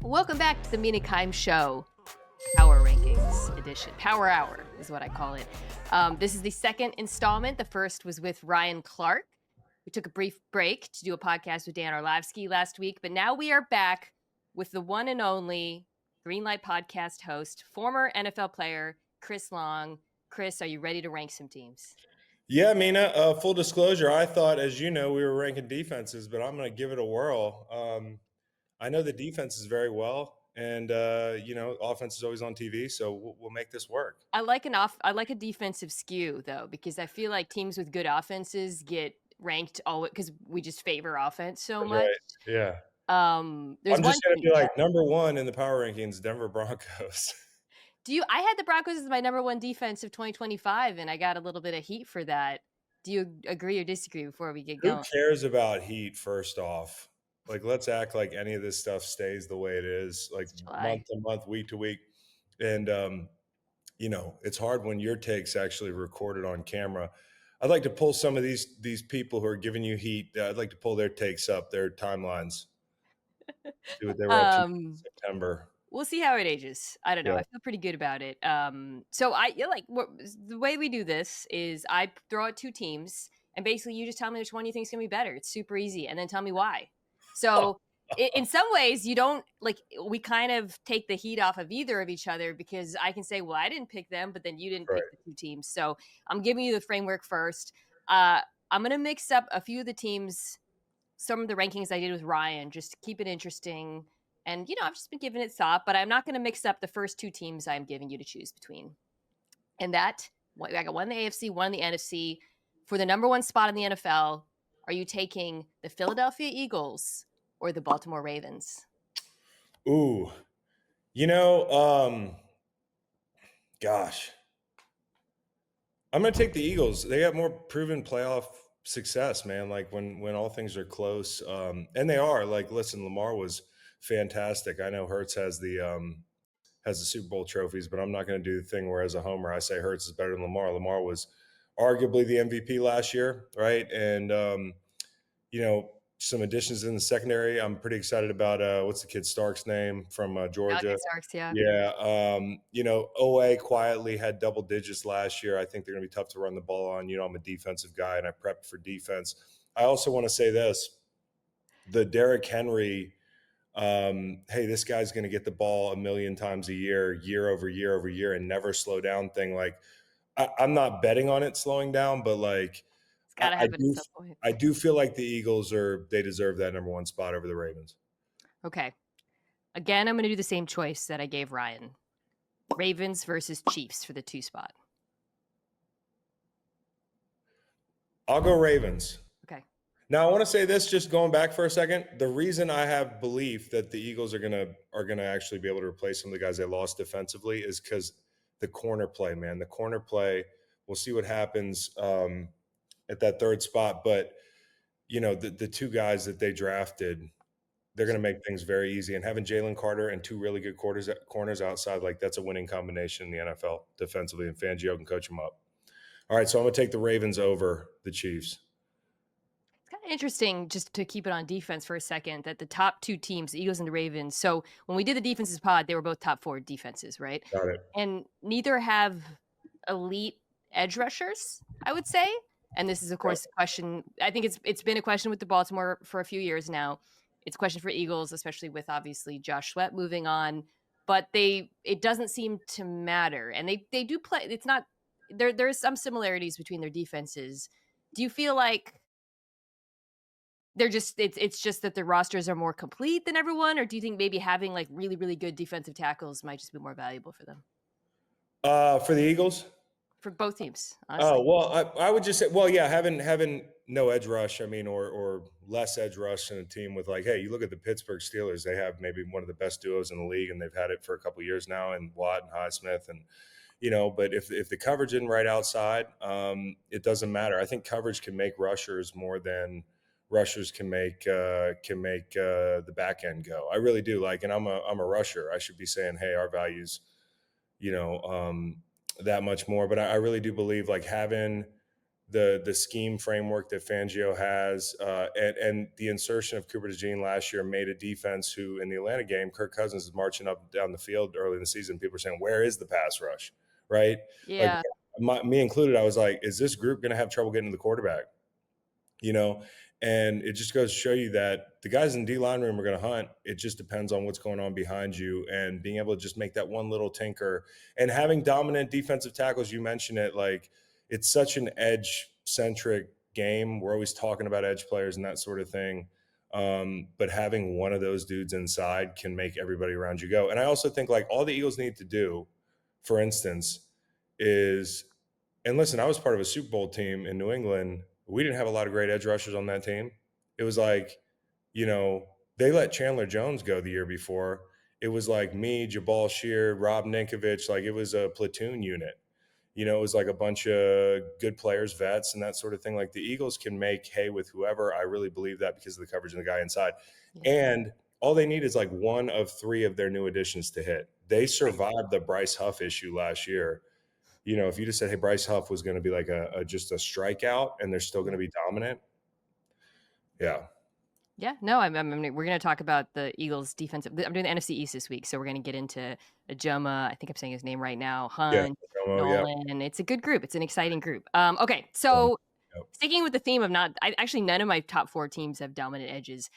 Welcome back to the Mina Show, Power Rankings edition. Power Hour is what I call it. This is the second installment. The first was with Ryan Clark. We took a brief break to do a podcast with Dan Orlovsky last week, but now we are back with the one and only Greenlight podcast host, former NFL player Chris Long. Chris, are you ready to rank some teams? Yeah, Mina, full disclosure, I thought, as you know, we were ranking defenses, but I'm going to give it a whirl. I know the defenses very well, and, offense is always on TV, so we'll make this work. I like a defensive skew, though, because I feel like teams with good offenses get ranked always because we just favor offense so much. Right, yeah. There's I'm one just going to team. be like, number one in the power rankings, Denver Broncos. I had the Broncos as my number one defense of 2025, and I got a little bit of heat for that. Do you agree or disagree before we get Who going? cares about heat, first off? Like, let's act like any of this stuff stays the way it is, like month to month, week to week. And, it's hard when your take's actually recorded on camera. I'd like to pull some of these people who are giving you heat. I'd like to pull their takes up, their timelines, see what they were up to in September. We'll see how it ages. I don't know. Yeah. I feel pretty good about it. The way we do this is I throw out two teams, and basically you just tell me which one you think is going to be better. It's super easy, and then tell me why. So in some ways, you don't we kind of take the heat off of either of each other because I can say, well, I didn't pick them, but then you didn't pick the two teams. So I'm giving you the framework first. I'm going to mix up a few of the teams, some of the rankings I did with Ryan, just to keep it interesting. And, I've just been giving it thought, but I'm not going to mix up the first two teams I'm giving you to choose between. And I got one in the AFC, one in the NFC. For the number one spot in the NFL, are you taking the Philadelphia Eagles or the Baltimore Ravens? Ooh, gosh, I'm going to take the Eagles. They got more proven playoff success, man. Like when all things are close, and they are. Like, listen, Lamar was fantastic. I know Hurts has the Super Bowl trophies, but I'm not going to do the thing where, as a homer, I say Hurts is better than Lamar. Lamar was arguably the MVP last year, right? And some additions in the secondary. I'm pretty excited about what's the kid Stark's name from Georgia. Starks, yeah. Yeah. OA quietly had double digits last year. I think they're going to be tough to run the ball on. I'm a defensive guy and I prepped for defense. I also want to say this, the Derrick Henry, hey, this guy's going to get the ball a million times a year over year over year and never slow down thing. Like I'm not betting on it slowing down, but like, It's got to happen at some point. I do feel like the Eagles they deserve that number one spot over the Ravens. Okay. Again, I'm going to do the same choice that I gave Ryan. Ravens versus Chiefs for the 2 spot. I'll go Ravens. Okay. Now I want to say this, just going back for a second. The reason I have belief that the Eagles are gonna actually be able to replace some of the guys they lost defensively is because the corner play, man. The corner play. We'll see what happens at that third spot, but the two guys that they drafted, they're going to make things very easy. And having Jalen Carter and two really good corners outside, like that's a winning combination in the NFL defensively, and Fangio can coach them up. All right, so I'm going to take the Ravens over the Chiefs. It's kind of interesting, just to keep it on defense for a second, that the top two teams, the Eagles and the Ravens, so when we did the defenses pod, they were both top 4 defenses, right? Got it. And neither have elite edge rushers, I would say. And this is, of course, a question. I think it's been a question with the Baltimore for a few years now. It's a question for Eagles, especially with obviously Josh Sweat moving on. But it doesn't seem to matter. And they do play. It's not there's some similarities between their defenses. Do you feel like it's just that their rosters are more complete than everyone, or do you think maybe having like really, really good defensive tackles might just be more valuable for them? For the Eagles? For both teams, honestly. Oh, well, I would just say, well, yeah, having no edge rush, I mean, or less edge rush in a team with, like, hey, you look at the Pittsburgh Steelers, they have maybe one of the best duos in the league, and they've had it for a couple of years now, and Watt and Highsmith, and but if the coverage isn't right outside, it doesn't matter. I think coverage can make rushers more than rushers can make the back end go. I really do. Like, and I'm a rusher. I should be saying, hey, our values, that much more. But I really do believe like having the scheme framework that Fangio has, and the insertion of Cooper DeJean last year made a defense who, in the Atlanta game, Kirk Cousins is marching up and down the field early in the season. People are saying, "Where is the pass rush?" Right? Like Yeah. me included, I was like, "Is this group going to have trouble getting to the quarterback?" You know, and it just goes to show you that the guys in D line room are going to hunt. It just depends on what's going on behind you and being able to just make that one little tinker and having dominant defensive tackles. You mentioned it, like it's such an edge centric game. We're always talking about edge players and that sort of thing. But having one of those dudes inside can make everybody around you go. And I also think like all the Eagles need to do, for instance, is, and listen, I was part of a Super Bowl team in New England. We didn't have a lot of great edge rushers on that team. It was like, you know, they let Chandler Jones go the year before. It was like me, Jabal Sheard, Rob Ninkovich. Like it was a platoon unit. You know, it was like a bunch of good players, vets, and that sort of thing. Like the Eagles can make hay with whoever. I really believe that because of the coverage and the guy inside. Yeah. And all they need is like one of three of their new additions to hit. They survived the Bryce Huff issue last year. You know, if you just said, "Hey, Bryce Huff was going to be like a just a strikeout, and they're still going to be dominant," yeah, Yeah, no, we're going to talk about the Eagles' defensive. I'm doing the NFC East this week, so we're going to get into Ajoma. I think I'm saying his name right now. yeah, Hunt, oh yeah, Nolan. It's a good group. It's an exciting group. Okay, um, so yep. sticking with the theme of actually none of my top four teams have dominant edges.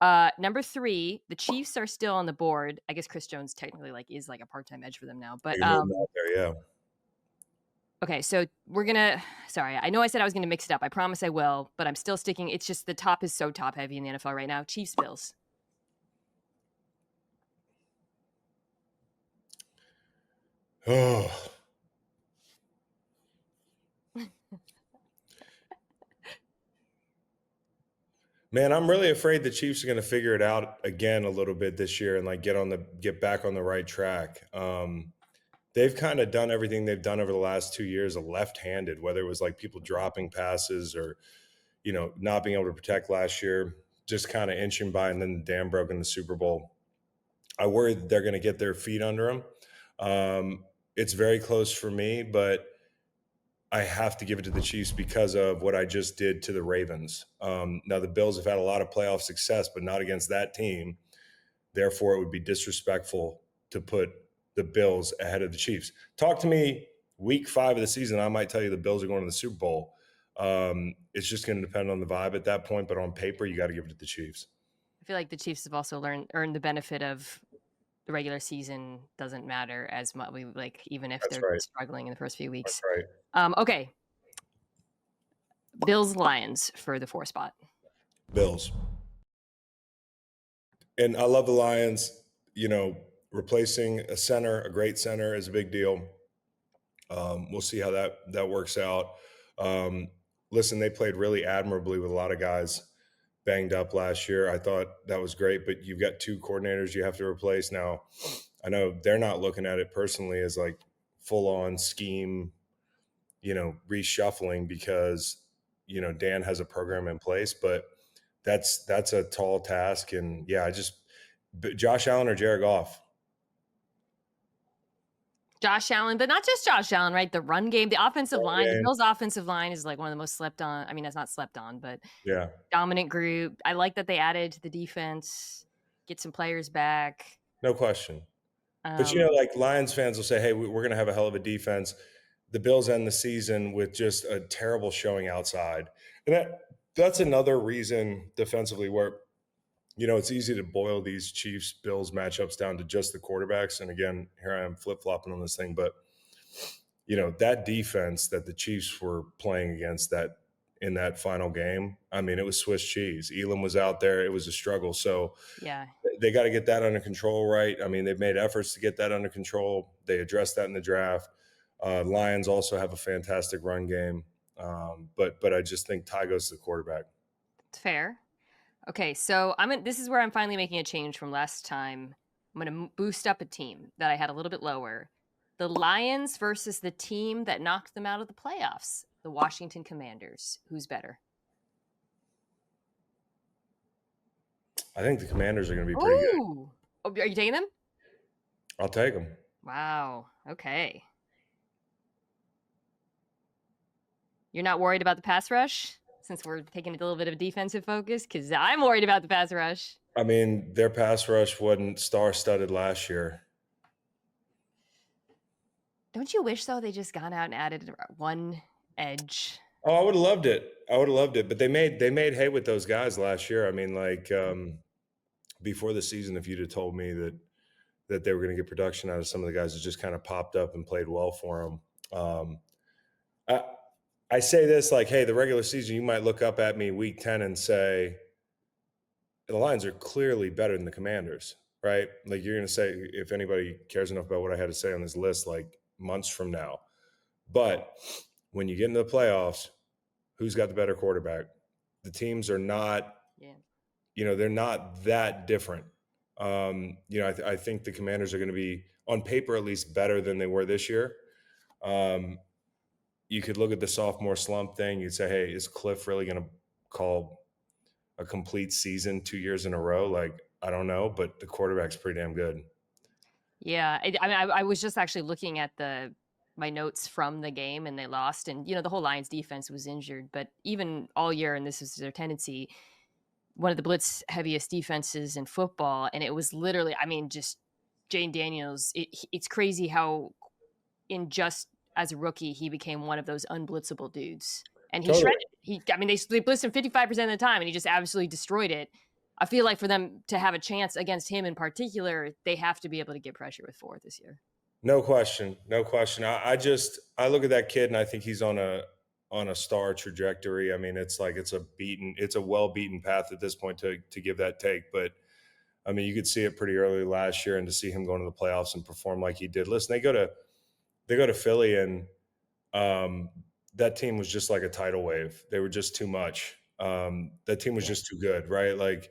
Number 3, the Chiefs are still on the board. I guess Chris Jones technically is like a part-time edge for them now, They but can move them out there, yeah. okay, so we're gonna. Sorry, I know I said I was gonna mix it up. I promise I will, but I'm still sticking. It's just the top is so top heavy in the NFL right now. Chiefs, Bills. Oh man, I'm really afraid the Chiefs are going to figure it out again a little bit this year and like get back on the right track. They've kind of done everything they've done over the last 2 years left-handed, whether it was like people dropping passes or not being able to protect last year, just kind of inching by, and then the dam broke in the Super Bowl. I worry that they're going to get their feet under them. It's very close for me, but I have to give it to the Chiefs because of what I just did to the Ravens. Now, the Bills have had a lot of playoff success, but not against that team. Therefore, it would be disrespectful to put the Bills ahead of the Chiefs. Talk to me week 5 of the season. I might tell you the Bills are going to the Super Bowl. It's just going to depend on the vibe at that point. But on paper, you got to give it to the Chiefs. I feel like the Chiefs have also earned the benefit of the regular season doesn't matter as much. Even if That's they're right. struggling in the first few That's weeks. right. Okay, Bills Lions for the 4 spot. Bills. And I love the Lions. Replacing a great center is a big deal. We'll see how that works out. Listen, they played really admirably with a lot of guys banged up last year. I thought that was great, but you've got 2 coordinators you have to replace now. I know they're not looking at it personally as like full on scheme, reshuffling because, Dan has a program in place, but that's a tall task. And yeah, Josh Allen or Jared Goff. Josh Allen, but not just Josh Allen, right? The run game, the offensive line, the Game. Bills' offensive line is like one of the most slept on. I mean, that's not slept on, but Yeah, dominant group. I like that they added to the defense, get some players back. no question. But Um, like Lions fans will say, "Hey, we're going to have a hell of a defense." The Bills end the season with just a terrible showing outside, and that's another reason defensively where it's easy to boil these Chiefs Bills matchups down to just the quarterbacks. And again, here I am flip flopping on this thing, but that defense that the Chiefs were playing against in that final game, I mean, it was Swiss cheese. Elam was out there; it was a struggle. So yeah. they got to get that under control, right? I mean, they've made efforts to get that under control. They addressed that in the draft. Lions also have a fantastic run game, but I just think Ty goes to the quarterback. It's fair. Okay, so this is where I'm finally making a change from last time. I'm going to boost up a team that I had a little bit lower. The Lions versus the team that knocked them out of the playoffs, the Washington Commanders. Who's better? I think the Commanders are going to be pretty good. Ooh. Oh, are you taking them? I'll take them. Wow. Okay. You're not worried about the pass rush since we're taking a little bit of a defensive focus? Because I'm worried about the pass rush. I mean, their pass rush wasn't star-studded last year. Don't you wish though they just gone out and added one edge? Oh, I would have loved it. I would have loved it, but they made hay with those guys last year. I mean, like, before the season, if you'd have told me that they were going to get production out of some of the guys that just kind of popped up and played well for them. I, I say this like, hey, the regular season, you might look up at me week 10 and say, the Lions are clearly better than the Commanders, right? Like you're going to say, if anybody cares enough about what I had to say on this list, like months from now. But when you get into the playoffs, who's got the better quarterback? The teams are not, Yeah. they're not that different. I think the Commanders are going to be, on paper at least, better than they were this year. You could look at the sophomore slump thing. You'd say, hey, is Cliff really going to call a complete season 2 years in a row? Like, I don't know, but the quarterback's pretty damn good. Yeah, I mean, I was just actually looking at my notes from the game, and they lost, and the whole Lions defense was injured, but even all year, and this is their tendency, one of the blitz heaviest defenses in football, and it was literally, I mean, just Jane Daniels. It's crazy how in just as a rookie he became one of those unblitzable dudes, and he Totally. shredded. I mean, they blitzed him 55% of the time, and he just absolutely destroyed it. I feel like for them to have a chance against him in particular, they have to be able to get pressure with Ford this year. No question. No question. I look at that kid and I think he's on a star trajectory. I mean, it's like it's a well beaten path at this point to give that take. But I mean, you could see it pretty early last year, and to see him go into the playoffs and perform like he did. Listen, they go to Philly, and that team was just like a tidal wave. They were just too much. That team was Yeah. just too good, right? Like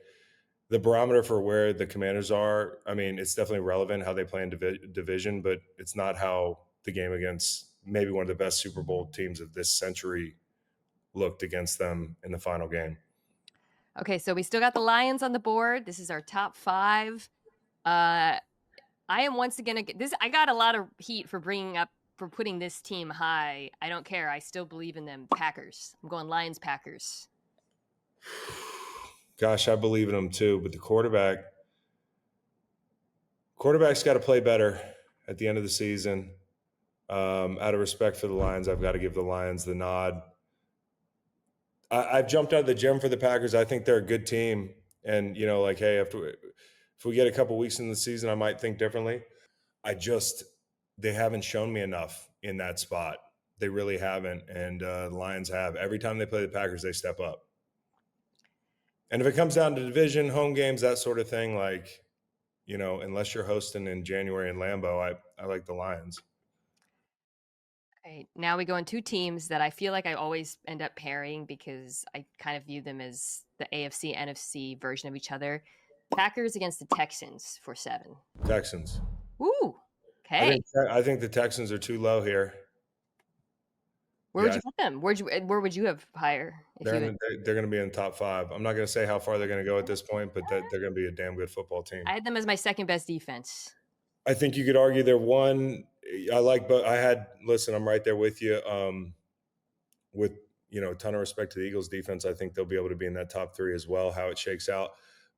the barometer for where the Commanders are, I mean, it's definitely relevant how they play in division, but it's not how the game against maybe one of the best Super Bowl teams of this century looked against them in the final game. Okay, so we still got the Lions on the board. This is our top 5. I am once again this. I got a lot of heat for putting this team high. I don't care. I still believe in them. Packers. I'm going Lions. Packers. Gosh, I believe in them too, but the quarterback's got to play better at the end of the season. Out of respect for the Lions, I've got to give the Lions the nod. I've jumped out of the gym for the Packers. I think they're a good team, and like, hey, if we get a couple weeks in the season, I might think differently. They haven't shown me enough in that spot. They really haven't, and the Lions have. Every time they play the Packers, they step up. And if it comes down to division, home games, that sort of thing, like, unless you're hosting in January in Lambeau, I like the Lions. All right, now we go on 2 teams that I feel like I always end up pairing because I kind of view them as the AFC, NFC version of each other. Packers against the Texans for 7. Texans. Ooh, okay. I think the Texans are too low here. Where would you put them? Where would you have higher? They're going to be in the top 5. I'm not going to say how far they're going to go at this point, but they're going to be a damn good football team. I had them as my second best defense. I think you could argue they're one. I like, but listen, I'm right there with you. With a ton of respect to the Eagles defense, I think they'll be able to be in that top 3 as well, how it shakes out.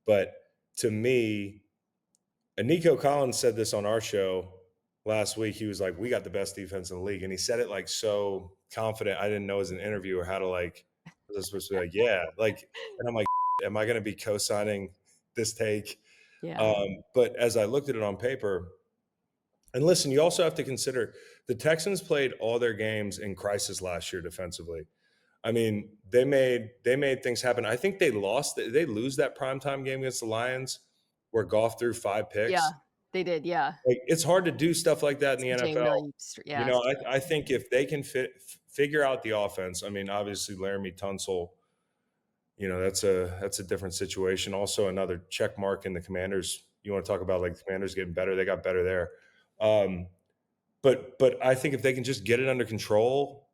But to me, and Nico Collins said this on our show last week. He was like, we got the best defense in the league. And he said it like so confident. I didn't know as an interviewer how to was I supposed to be like, yeah. Like, and I'm like, am I going to be co-signing this take? Yeah. But as I looked at it on paper, and listen, you also have to consider the Texans played all their games in crisis last year defensively. I mean, they made things happen. I think they lose that primetime game against the Lions where Goff threw 5 picks. Yeah, they did. Yeah. Like, it's hard to do stuff like that in the NFL. Really, yeah. I think if they can figure out the offense, I mean, obviously Laramie Tunsil, that's a different situation. Also another check mark in the Commanders. You want to talk about like the Commanders getting better. They got better there. But I think if they can just get it under control,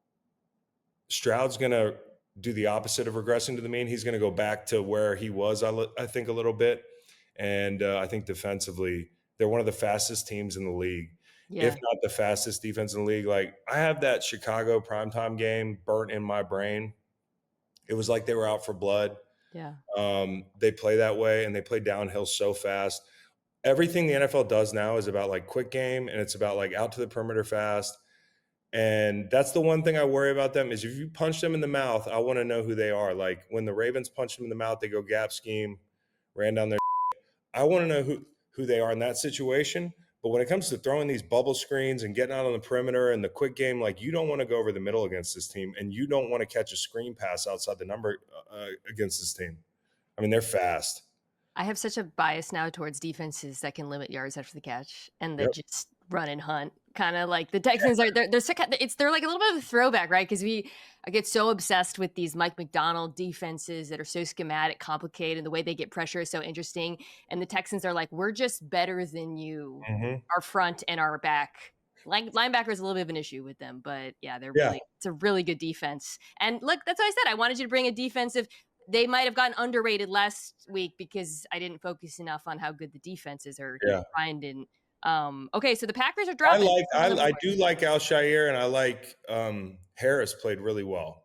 Stroud's going to do the opposite of regressing to the mean. He's going to go back to where he was, I think, a little bit. And I think defensively, they're one of the fastest teams in the league. if Yeah. not the fastest defense in the league. Like, I have that Chicago primetime game burnt in my brain. It was like they were out for blood. Yeah. They play that way, and they play downhill so fast. Everything the NFL does now is about like quick game, and it's about like out to the perimeter fast. And that's the one thing I worry about them is if you punch them in the mouth, I want to know who they are. Like when the Ravens punch them in the mouth, they go gap scheme, ran down their. I want to know who they are in that situation. But when it comes to throwing these bubble screens and getting out on the perimeter and the quick game, like you don't want to go over the middle against this team, and you don't want to catch a screen pass outside the number against this team. I mean, they're fast. I have such a bias now towards defenses that can limit yards after the catch and that Yep. just run and hunt. Kind of like the Texans are they're like a little bit of a throwback, right? Because I get so obsessed with these Mike McDonald defenses that are so schematic, complicated, and the way they get pressure is so interesting. And the Texans are like, we're just better than you, Mm-hmm. our front and our back. Linebacker is a little bit of an issue with them, but yeah, Yeah. it's a really good defense. And look, that's what I said. I wanted you to bring a defensive. They might have gotten underrated last week because I didn't focus enough on how good the defenses are. Yeah. Brian didn't. Okay, so the Packers are I dropping. like Who's number I one? do like Alshire, and I like Harris played really well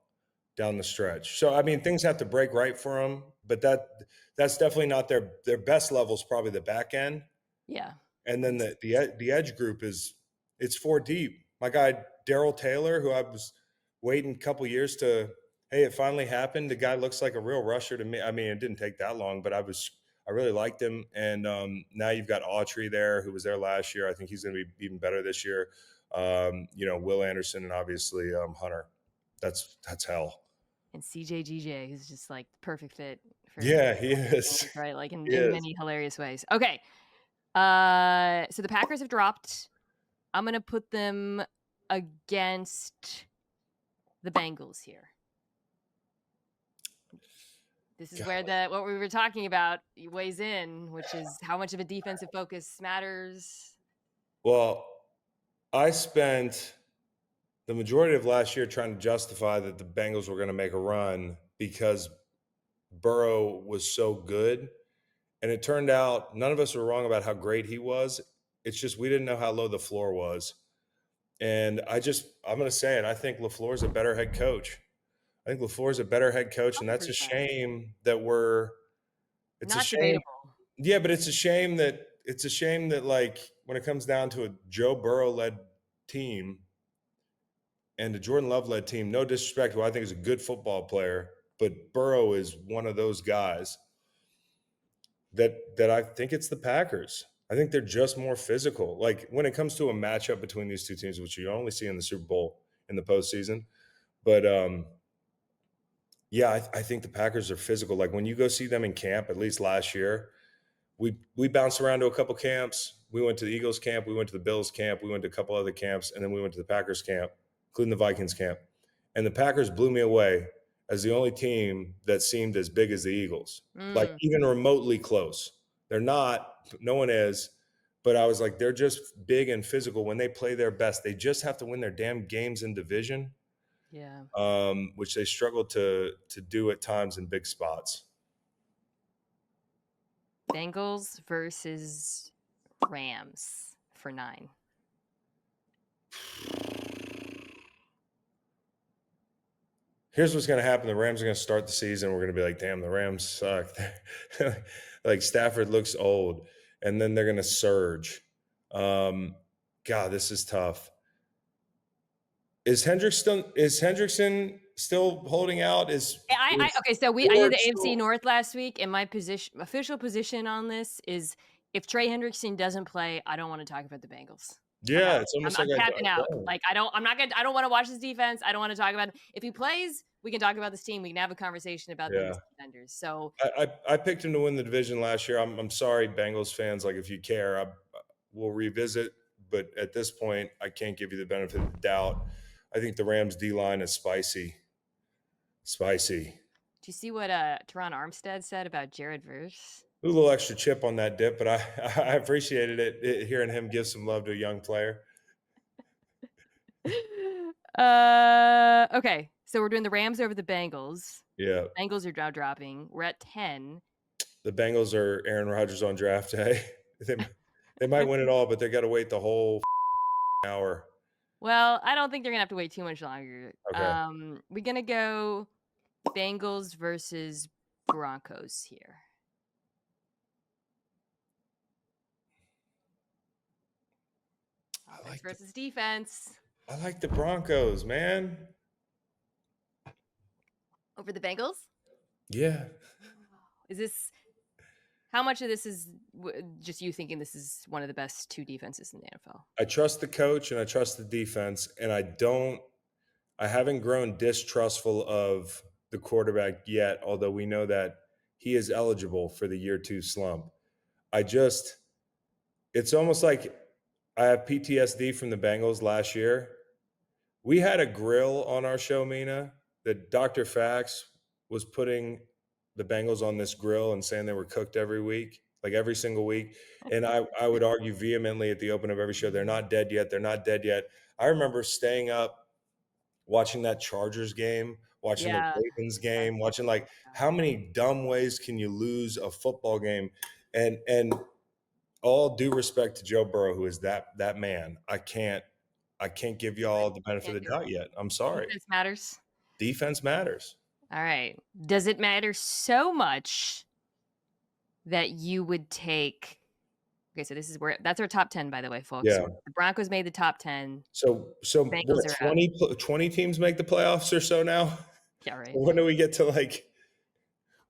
down the stretch. So I mean, things have to break right for them, but that's definitely not their best level is probably the back end, Yeah. and then the edge group it's four deep. My guy Daryl Taylor, who I was waiting a couple years to, hey, it finally happened. The guy looks like a real rusher to me. I mean, it didn't take that long, but I really liked him. And now you've got Autry there, who was there last year. I think he's going to be even better this year. Will Anderson and obviously Hunter. That's hell. And CJGJ is just like the perfect fit for Yeah, he is. right, like in, He in is. many hilarious ways. Okay. So the Packers have dropped. I'm gonna put them against the Bengals here. This is where what we were talking about weighs in, which is how much of a defensive focus matters. Well, I spent the majority of last year trying to justify that the Bengals were going to make a run because Burrow was so good. And it turned out none of us were wrong about how great he was. It's just we didn't know how low the floor was. And I'm going to say it. I think LaFleur's a better head coach. I think LaFleur's a better head coach. And that's a 100%. shame it's a Not shame. debatable. Yeah, but it's a shame that like when it comes down to a Joe Burrow led team and a Jordan Love led team, no disrespect, who I think is a good football player, but Burrow is one of those guys that I think it's the Packers. I think they're just more physical. Like when it comes to a matchup between these two teams, which you only see in the Super Bowl in the postseason, but yeah, I think the Packers are physical. Like when you go see them in camp, at least last year, we bounced around to a couple camps. We went to the Eagles camp, we went to the Bills camp, we went to a couple other camps, and then we went to the Packers camp, including the Vikings camp. And the Packers blew me away as the only team that seemed as big as the Eagles, like even remotely close. They're not, no one is, but I was like, they're just big and physical when they play their best. They just have to win their damn games in division. Yeah. Which they struggle to do at times in big spots. Bengals versus Rams for 9. Here's what's going to happen. The Rams are going to start the season. We're going to be like, damn, the Rams suck. Like Stafford looks old. And then they're going to surge. God, this is tough. Is Hendrickson still holding out? Okay, so I did the AFC North last week, and my official position on this is if Trey Hendrickson doesn't play, I don't want to talk about the Bengals. Yeah, it's almost I'm like tapping out. Like I don't want to watch this defense. I don't want to talk about it. If he plays, we can talk about this team. We can have a conversation about these defenders. So I picked him to win the division last year. I'm sorry, Bengals fans. Like if you care, we'll revisit. But at this point, I can't give you the benefit of the doubt. I think the Rams D line is spicy. Spicy. Do you see what Teron Armstead said about Jared Verse? A little extra chip on that dip, but I appreciated it hearing him give some love to a young player. Okay, so we're doing the Rams over the Bengals. Yeah. Bengals are now dropping. We're at 10. The Bengals are Aaron Rodgers on draft day. They might win it all, but they got to wait the whole hour. Well, I don't think they're gonna have to wait too much longer. Okay. We're gonna go Bengals versus Broncos here. I Offense like the versus defense I like the Broncos, man. over the Bengals. Yeah. Is this how much of this is just you thinking this is one of the best two defenses in the NFL? I trust the coach and I trust the defense, and I haven't grown distrustful of the quarterback yet, although we know that he is eligible for the year 2 slump. I just it's almost like I have PTSD from the Bengals last year. We had a grill on our show, Mina, that Dr. Fax was putting the Bengals on this grill and saying they were cooked every week, like every single week. And I would argue vehemently at the open of every show, they're not dead yet. They're not dead yet. I remember staying up watching that Chargers game, watching the Yeah, Ravens that's game, watching like how many dumb ways can you lose a football game? And all due respect to Joe Burrow, who is that man, I can't give y'all the benefit can't of do the doubt it. yet. I'm sorry. Defense matters. Defense matters. All right. Does it matter so much that you would take Okay, so this is where that's our top 10, by the way, folks. Yeah. The Broncos made the top 10. So Bengals what, are out. 20 teams make the playoffs or so now? Yeah, right. When do we get to like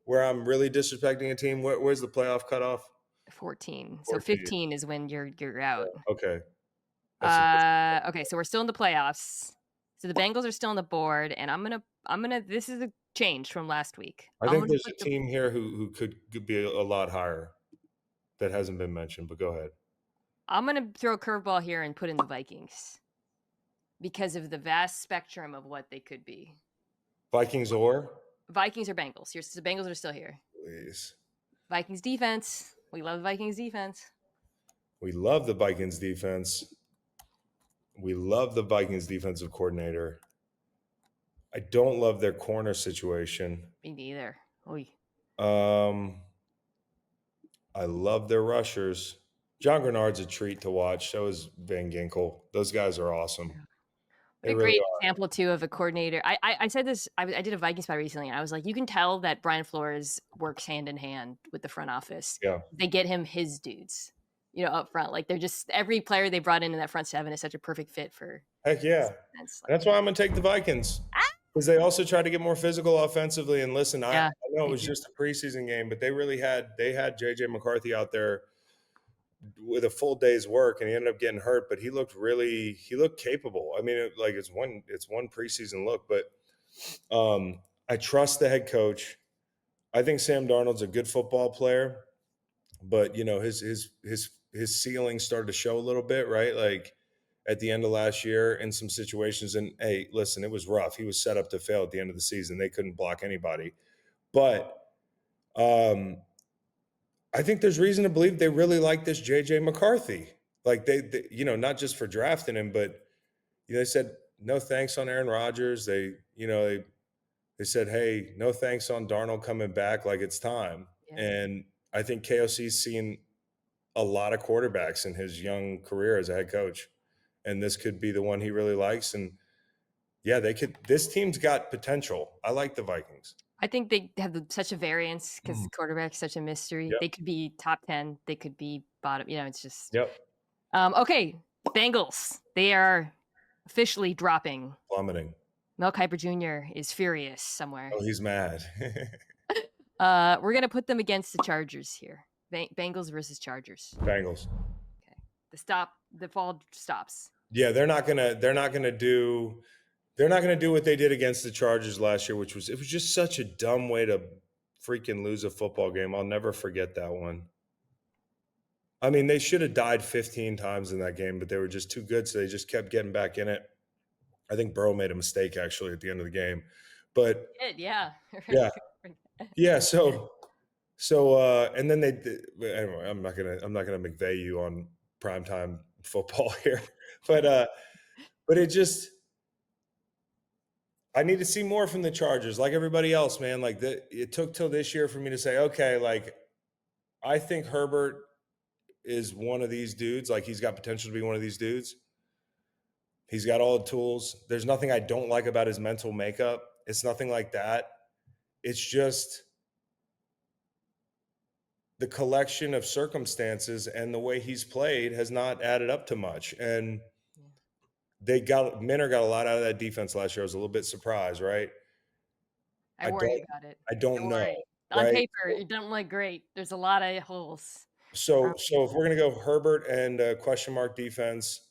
where I'm really disrespecting a team? Where's the playoff cutoff? 14. So 14. 15 is when you're out. Okay. That's Okay, so we're still in the playoffs. So the Bengals are still on the board, and I'm gonna this is a change from last week. I I'm think gonna there's put a the team here who could be a lot higher that hasn't been mentioned, but go ahead. I'm gonna throw a curveball here and put in the Vikings because of the vast spectrum of what they could be. Vikings or? Vikings or Bengals. Here's the Bengals are still here. Please. Vikings defense. We love Vikings defense. We love the Vikings defense. We love the Vikings defensive coordinator. I don't love their corner situation. Me neither. Oy. Um, I love their rushers. John Grenard's a treat to watch. So is Van Ginkel. Those guys are awesome. What They a really great are. example too of a coordinator. I said this. I did a Vikings spot recently, and I was like, you can tell that Brian Flores works hand in hand with the front office. Yeah. They get him his dudes, up front. Like they're just every player they brought in that front seven is such a perfect fit for. Heck yeah. Defense. That's why I'm going to take the Vikings. Because they also try to get more physical offensively. And listen, I Yeah, know it they was do. just a preseason game, but they had JJ McCarthy out there with a full day's work, and he ended up getting hurt, but he looked capable. I mean, it's one preseason look, but I trust the head coach. I think Sam Darnold's a good football player, but his ceiling started to show a little bit, right? Like at the end of last year in some situations. And hey, listen, it was rough. He was set up to fail at the end of the season. They couldn't block anybody. But I think there's reason to believe they really like this JJ McCarthy. Like they not just for drafting him, but they said no thanks on Aaron Rodgers. They said, hey, no thanks on Darnold coming back. Like it's time. Yeah. And I think KOC's seen a lot of quarterbacks in his young career as a head coach. And this could be the one he really likes. And yeah, this team's got potential. I like the Vikings. I think they have such a variance because quarterback's such a mystery. Yep. They could be top 10. They could be bottom. It's just. Yep. Okay, Bengals. They are officially dropping. Plummeting. Mel Kiper Jr. is furious somewhere. Oh, he's mad. We're gonna put them against the Chargers here. Bengals versus Chargers. Bengals. Okay. The fall stops. Yeah, they're not gonna do what they did against the Chargers last year, which was just such a dumb way to freaking lose a football game. I'll never forget that one. I mean, they should have died 15 times in that game, but they were just too good, so they just kept getting back in it. I think Burrow made a mistake actually at the end of the game, but yeah. Yeah. So, and then anyway, I'm not gonna McVay you on primetime football here, but it just, I need to see more from the Chargers, like everybody else, man. Like it took till this year for me to say, okay, like I think Herbert is one of these dudes. Like he's got potential to be one of these dudes. He's got all the tools. There's nothing I don't like about his mental makeup. It's nothing like that. It's just the collection of circumstances and the way he's played has not added up to much. And Yeah. Minner got a lot out of that defense last year. I was a little bit surprised, right? I I worry don't about it. I I don't know, worry. On right? paper, it doesn't look great. There's a lot of holes So around so if defense. we're gonna go Herbert and question mark defense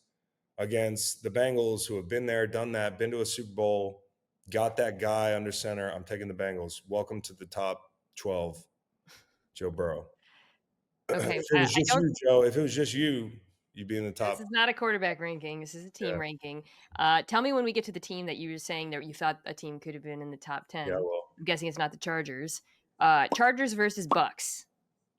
against the Bengals, who have been there, done that, been to a Super Bowl, got that guy under center, I'm taking the Bengals. Welcome to the top 12, Joe Burrow. Okay, If it was I just don't. you, Joe, if it was just you, you'd be in the This top. is not a quarterback ranking. This is a team Yeah, ranking. Tell me when we get to the team that you were saying that you thought a team could have been in the top yeah. 10. Well, I'm guessing it's not the Chargers. Chargers versus Bucks.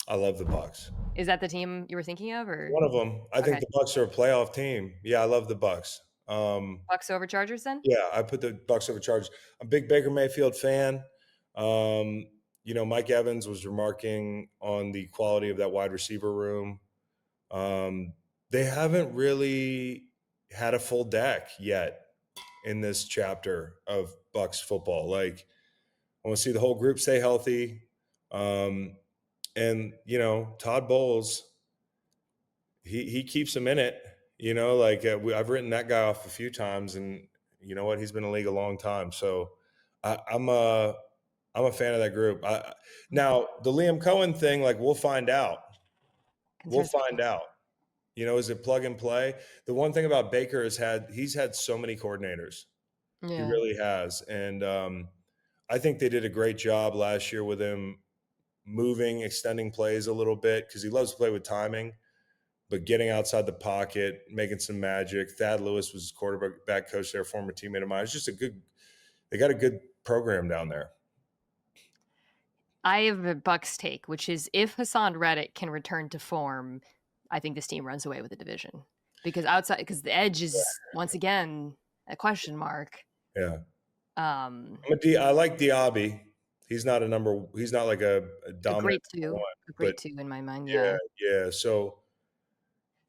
I love the Bucks. Is that the team you were thinking of, or One of them. I think okay, the Bucks are a playoff team. Yeah, I love the Bucks. Bucks over Chargers then? Yeah, I put the Bucks over Chargers. I'm a big Baker Mayfield fan. Um, Mike Evans was remarking on the quality of that wide receiver room. They haven't really had a full deck yet in this chapter of Bucks football. Like, I want to see the whole group stay healthy. And Todd Bowles, he keeps them in it. I've written that guy off a few times, and you know what? He's been in the league a long time. So I'm a fan of that group. Now the Liam Cohen thing, like we'll find out. We'll Concerns me. find out. Is it plug and play? The one thing about Baker is he's had so many coordinators. He Yeah. really has, and I think they did a great job last year with him moving, extending plays a little bit because he loves to play with timing. But getting outside the pocket, making some magic. Thad Lewis was quarterback coach there, former teammate of mine. It's just they got a good program down there. I have a Bucks take, which is if Hassan Reddick can return to form, I think this team runs away with the division because the edge is once again a question mark. Yeah. Um, I like Diaby. He's not like a a dominant great two, one, a but great two in my mind. yeah, Yeah. yeah. So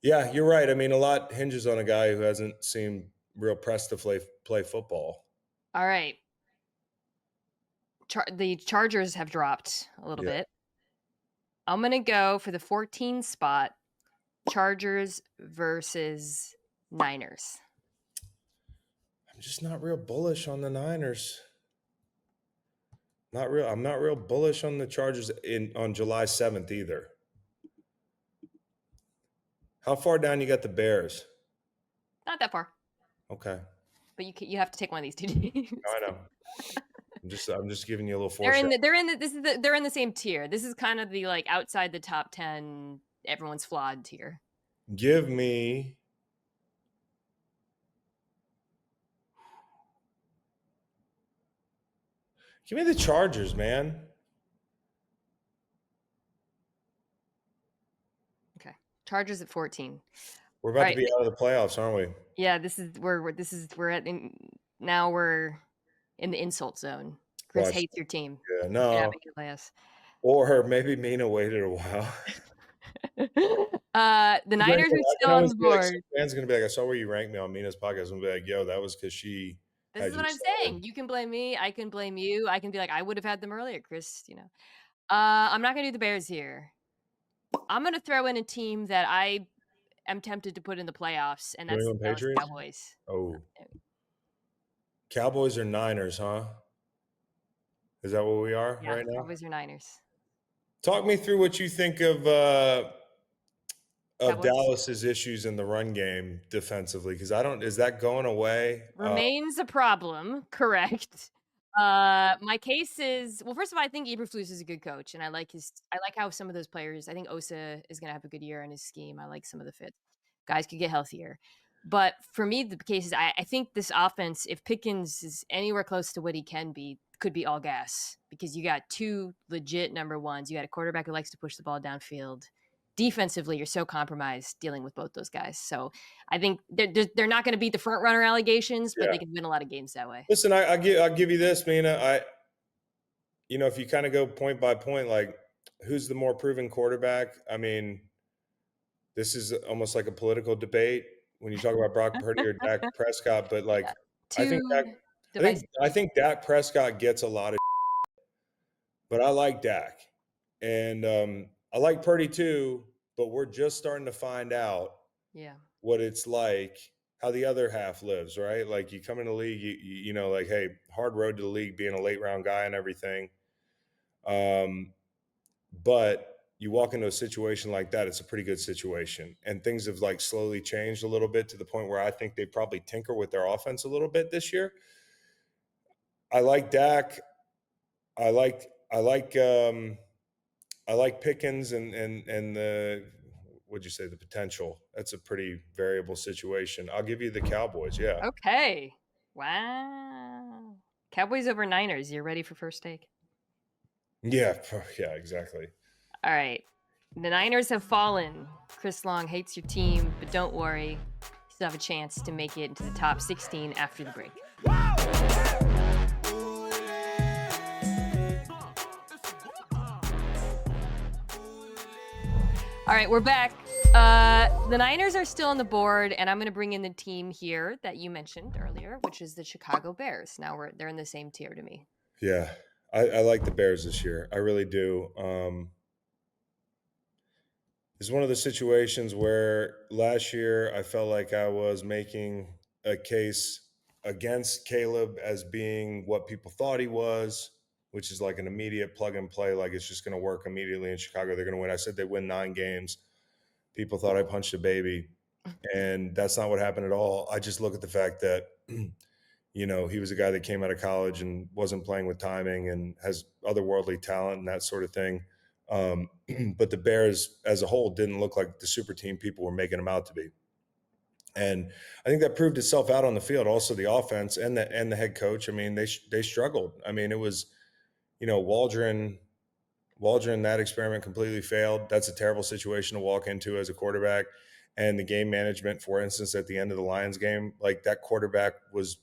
yeah, you're right. I mean, a lot hinges on a guy who hasn't seemed real pressed to play football. All right. The Chargers have dropped a little Yeah. bit. I'm gonna go for the 14 spot. Chargers versus Niners. I'm just not real bullish on the Niners. Not real. I'm not real bullish on the Chargers on July 7th either. How far down you got the Bears? Not that far, Okay. but you have to take one of these two teams. I know. I'm just giving you a little They're in foreshadow. the, they're in the, this is the, they're in the same tier. This is kind of the like outside the top 10, everyone's flawed tier. Give me the Chargers, man. Okay. Chargers at 14. We're All about to right. be out of the playoffs, aren't we? Yeah, now we're in the insult zone. Chris Watch. hates your team. Yeah, He's gonna have no. a good last. Or maybe Mina waited a while. The Niners are I still can on always the be like, board. some fans gonna be like, I saw where you ranked me on Mina's podcast. I'm gonna be like, yo, that was because she This had is you what I'm started. saying. You can blame me. I can blame you. I can be like, I would have had them earlier, Chris. I'm not gonna do the Bears here. I'm gonna throw in a team that I am tempted to put in the playoffs, and New that's the England Dallas Patriots? Cowboys. Oh. Cowboys or Niners, huh? Is that what we are Yeah, right now? Cowboys or Niners. Talk me through what you think of Cowboys Dallas's issues in the run game defensively, because I don't. Is that going away? remains a problem. Correct. My case is well. First of all, I think Eberflus is a good coach, and I like how some of those players. I think Osa is going to have a good year in his scheme. I like some of the fits. Guys could get healthier, but for me, the case is I think this offense, if Pickens is anywhere close to what he can be, could be all gas because you got two legit number ones. You got a quarterback who likes to push the ball downfield. Defensively, you're so compromised dealing with both those guys. So I think they're not going to beat the front runner allegations, but Yeah. they can win a lot of games that way. Listen, I'll give you this, Mina. If you kind of go point by point, like who's the more proven quarterback? I mean, this is almost like a political debate. when you talk about Brock Purdy or Dak Prescott, but Yeah. like I think Too divisive. I think Dak Prescott gets a lot of, but I like Dak, and I like Purdy too. But we're just starting to find out Yeah. what it's like, how the other half lives, right? Like you come in the league, you know, like hey, hard road to the league, being a late round guy and everything. Um, but you walk into a situation like that, it's a pretty good situation, and things have like slowly changed a little bit to the point where I think they probably tinker with their offense a little bit this year. I like Dak. I like I like I like Pickens and the what'd you say, the potential. That's a pretty variable situation. I'll give you the Cowboys. Yeah. Okay. Wow. Cowboys over Niners. You're ready for first take? Yeah. Yeah, exactly. All right. The Niners have fallen. Chris Long hates your team, but don't worry. You still have a chance to make it into the top 16 after the break. All right, we're back. The Niners are still on the board, and I'm going to bring in the team here that you mentioned earlier, which is the Chicago Bears. Now they're in the same tier to me. Yeah. I like the Bears this year. I really do. It's one of the situations where last year I felt like I was making a case against Caleb as being what people thought he was, which is like an immediate plug and play, like it's just going to work immediately in Chicago. They're going to win. I said they win 9 games. People thought I punched a baby, and that's not what happened at all. I just look at the fact that, you know, he was a guy that came out of college and wasn't playing with timing and has otherworldly talent and that sort of thing. But the Bears as a whole didn't look like the super team people were making them out to be. And I think that proved itself out on the field. Also, the offense and the head coach. I mean, they struggled. I mean, it was, you know, Waldron, that experiment completely failed. That's a terrible situation to walk into as a quarterback. And the game management, for instance, at the end of the Lions game, like that quarterback was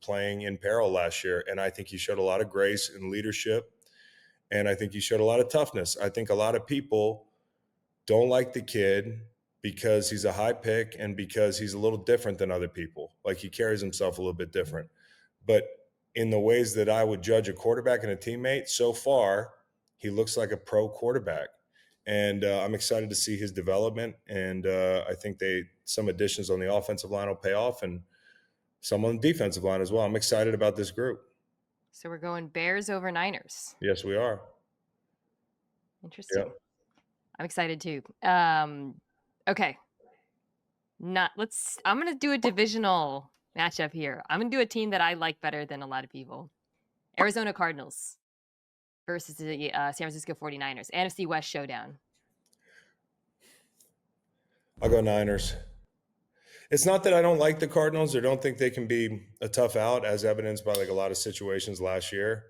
playing in peril last year. And I think he showed a lot of grace and leadership. And I think he showed a lot of toughness. I think a lot of people don't like the kid because he's a high pick and because he's a little different than other people. Like he carries himself a little bit different. But in the ways that I would judge a quarterback and a teammate, so far, he looks like a pro quarterback. And I'm excited to see his development. And I think some additions on the offensive line will pay off, and some on the defensive line as well. I'm excited about this group. So we're going Bears over Niners. Yes, we are. Interesting. Yep. I'm excited too. Okay. I'm gonna do a divisional matchup here. I'm gonna do a team that I like better than a lot of people. Arizona Cardinals versus the San Francisco 49ers. NFC West showdown. I'll go Niners. It's not that I don't like the Cardinals or don't think they can be a tough out, as evidenced by like a lot of situations last year.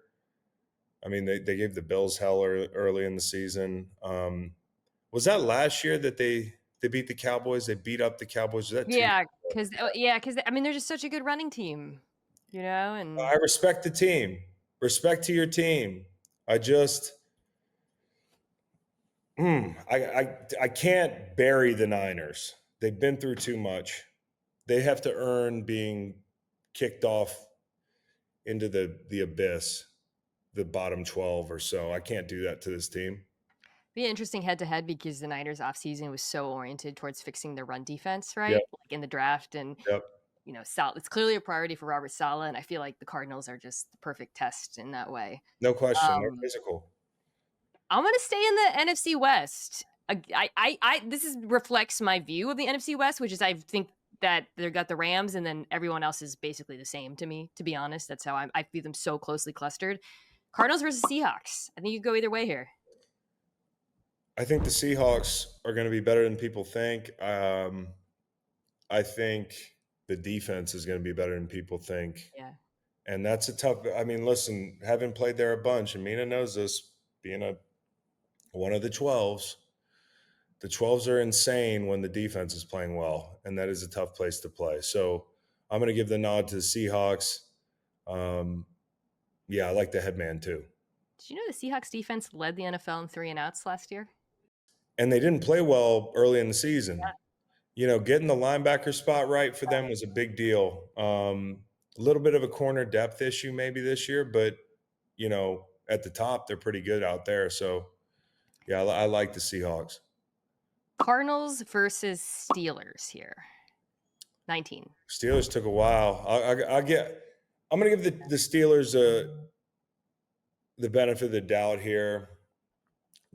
I mean, they gave the Bills hell early in the season. Was that last year that they beat the Cowboys? They beat up the Cowboys. Was that 2 years ago? Because I mean they're just such a good running team, you know. And I respect the team. Respect to your team. I just, I can't bury the Niners. They've been through too much. They have to earn being kicked off into the abyss, the bottom 12 or so. I can't do that to this team. be an interesting head to head because the Niners offseason was so oriented towards fixing their run defense, Yep. right? Like in the draft, and Yep. you know, it's clearly a priority for Robert Saleh, and I feel like the Cardinals are just the perfect test in that way. No question. They're physical. I'm gonna stay in the NFC West. Reflects my view of the NFC West, which is I think that they've got the Rams, and then everyone else is basically the same to me. To be honest, that's how I view them so closely clustered. Cardinals versus Seahawks. I think you could go either way here. I think the Seahawks are going to be better than people think. I think the defense is going to be better than people think. Yeah. And that's a tough. I mean, listen, having played there a bunch, and Mina knows this, being one of the 12s. The 12s are insane when the defense is playing well, and that is a tough place to play. So I'm going to give the nod to the Seahawks. Yeah, I like the headman too. Did you know the Seahawks defense led the NFL in 3 and outs last year? And they didn't play well early in the season. Getting the linebacker spot right for them was a big deal. A little bit of a corner depth issue maybe this year, but at the top they're pretty good out there. So yeah, I like the Seahawks. Cardinals versus Steelers here. 19. Steelers took a while. I'm going to give the Steelers the benefit of the doubt here,